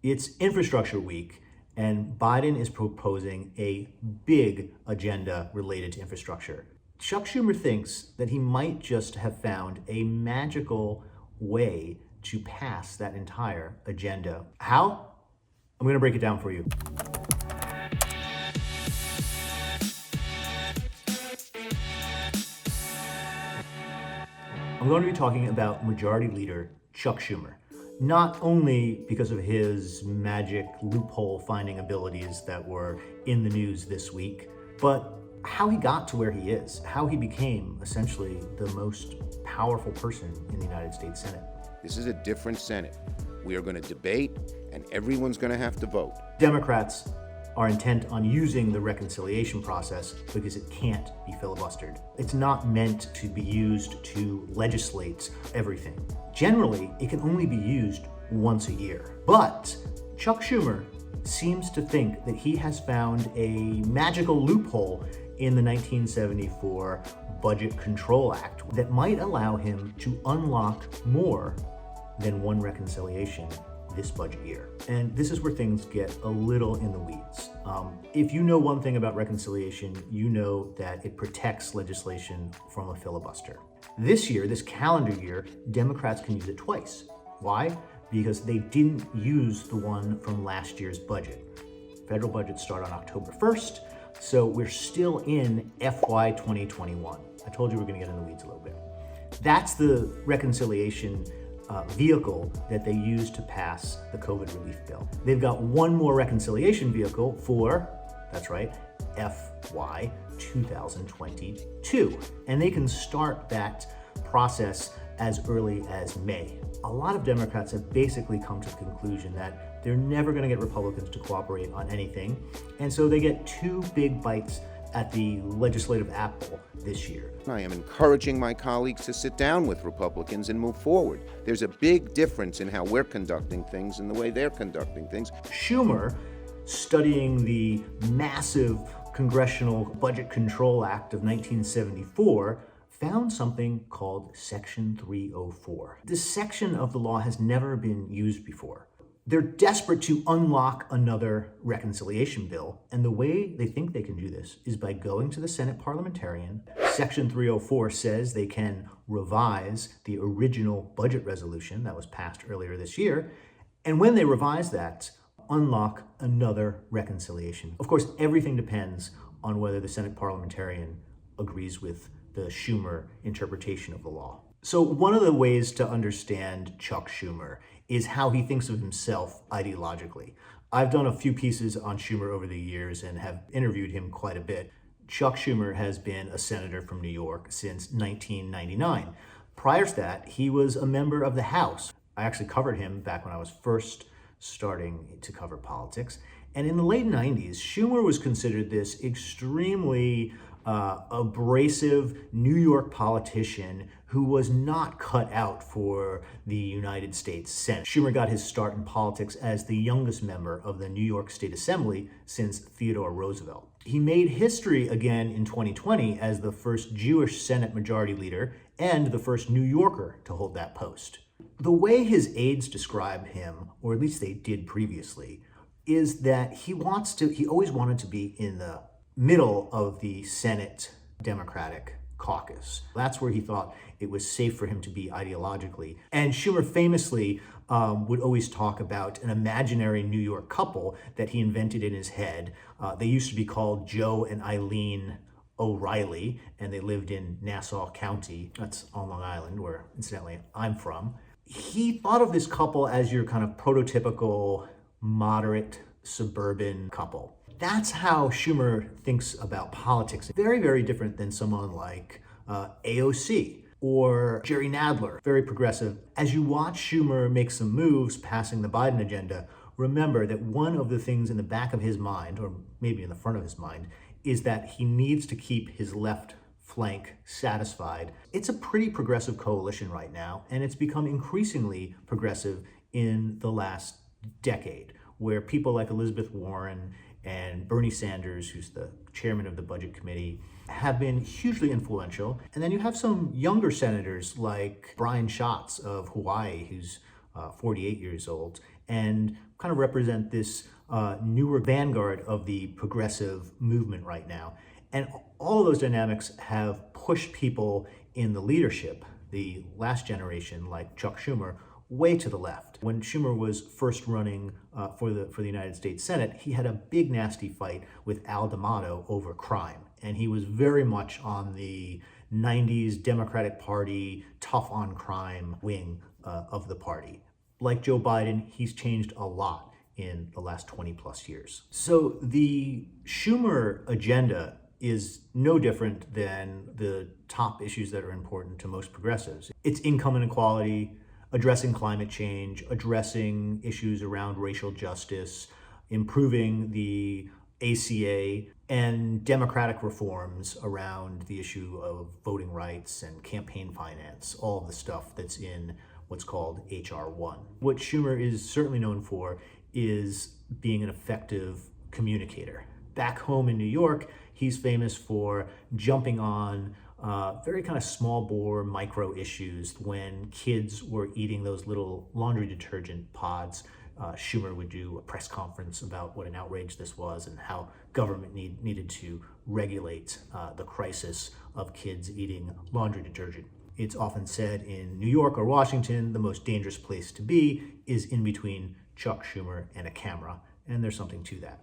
It's infrastructure week, and Biden is proposing a big agenda related to infrastructure. Chuck Schumer thinks that he might just have found a magical way to pass that entire agenda. How? I'm going to break it down for you. I'm going to be talking about Majority Leader Chuck Schumer, not only because of his magic loophole finding abilities that were in the news this week, but how he got to where he is, how he became essentially the most powerful person in the United States Senate. This is a different Senate. We are going to debate, and everyone's going to have to vote. Democrats are intent on using the reconciliation process because it can't be filibustered. It's not meant to be used to legislate everything. Generally, it can only be used once a year. But Chuck Schumer seems to think that he has found a magical loophole in the 1974 Budget Control Act that might allow him to unlock more than one reconciliation this budget year. And this is where things get a little in the weeds. If you know one thing about reconciliation, you know that it protects legislation from a filibuster. This year, this calendar year, Democrats can use it twice. Why? Because they didn't use the one from last year's budget. Federal budgets start on October 1st, so we're still in FY 2021. I told you we're gonna get in the weeds a little bit. That's the reconciliation vehicle that they used to pass the COVID relief bill. They've got one more reconciliation vehicle for, that's right, FY 2022. And they can start that process as early as May. A lot of Democrats have basically come to the conclusion that they're never going to get Republicans to cooperate on anything. And so they get two big bites at the legislative apple this year. I am encouraging my colleagues to sit down with Republicans and move forward. There's a big difference in how we're conducting things and the way they're conducting things. Schumer, studying the massive Congressional Budget Control Act of 1974, found something called Section 304. This section of the law has never been used before. They're desperate to unlock another reconciliation bill, and the way they think they can do this is by going to the Senate parliamentarian. Section 304 says they can revise the original budget resolution that was passed earlier this year, and when they revise that, unlock another reconciliation. Of course, everything depends on whether the Senate parliamentarian agrees with the Schumer interpretation of the law. So one of the ways to understand Chuck Schumer is how he thinks of himself ideologically. I've done a few pieces on Schumer over the years and have interviewed him quite a bit. Chuck Schumer has been a senator from New York since 1999. Prior to that, he was a member of the House. I actually covered him back when I was first starting to cover politics. And in the late 90s, Schumer was considered this extremely abrasive New York politician who was not cut out for the United States Senate. Schumer got his start in politics as the youngest member of the New York State Assembly since Theodore Roosevelt. He made history again in 2020 as the first Jewish Senate Majority Leader and the first New Yorker to hold that post. The way his aides describe him, or at least they did previously, is that he always wanted to be in the middle of the Senate Democratic caucus. That's where he thought it was safe for him to be ideologically. And Schumer famously would always talk about an imaginary New York couple that he invented in his head. They used to be called Joe and Eileen O'Reilly, and they lived in Nassau County. That's on Long Island, where incidentally I'm from. He thought of this couple as your kind of prototypical moderate suburban couple. That's how Schumer thinks about politics. Very, very different than someone like AOC or Jerry Nadler, very progressive. As you watch Schumer make some moves passing the Biden agenda, remember that one of the things in the back of his mind, or maybe in the front of his mind, is that he needs to keep his left flank satisfied. It's a pretty progressive coalition right now, and it's become increasingly progressive in the last decade, where people like Elizabeth Warren and Bernie Sanders, who's the chairman of the Budget Committee, have been hugely influential. And then you have some younger senators like Brian Schatz of Hawaii, who's 48 years old, and kind of represent this newer vanguard of the progressive movement right now. And all of those dynamics have pushed people in the leadership, the last generation, like Chuck Schumer, way to the left. When Schumer was first running for the United States Senate, he had a big nasty fight with Al D'Amato over crime. And he was very much on the 90s Democratic Party, tough on crime wing of the party. Like Joe Biden, he's changed a lot in the last 20 plus years. So the Schumer agenda is no different than the top issues that are important to most progressives. It's income inequality, addressing climate change, addressing issues around racial justice, improving the ACA, and democratic reforms around the issue of voting rights and campaign finance, all of the stuff that's in what's called H.R. 1. What Schumer is certainly known for is being an effective communicator. Back home in New York, he's famous for jumping on very kind of small bore micro issues. When kids were eating those little laundry detergent pods, Schumer would do a press conference about what an outrage this was and how government needed to regulate the crisis of kids eating laundry detergent. It's often said in New York or Washington, the most dangerous place to be is in between Chuck Schumer and a camera, and there's something to that.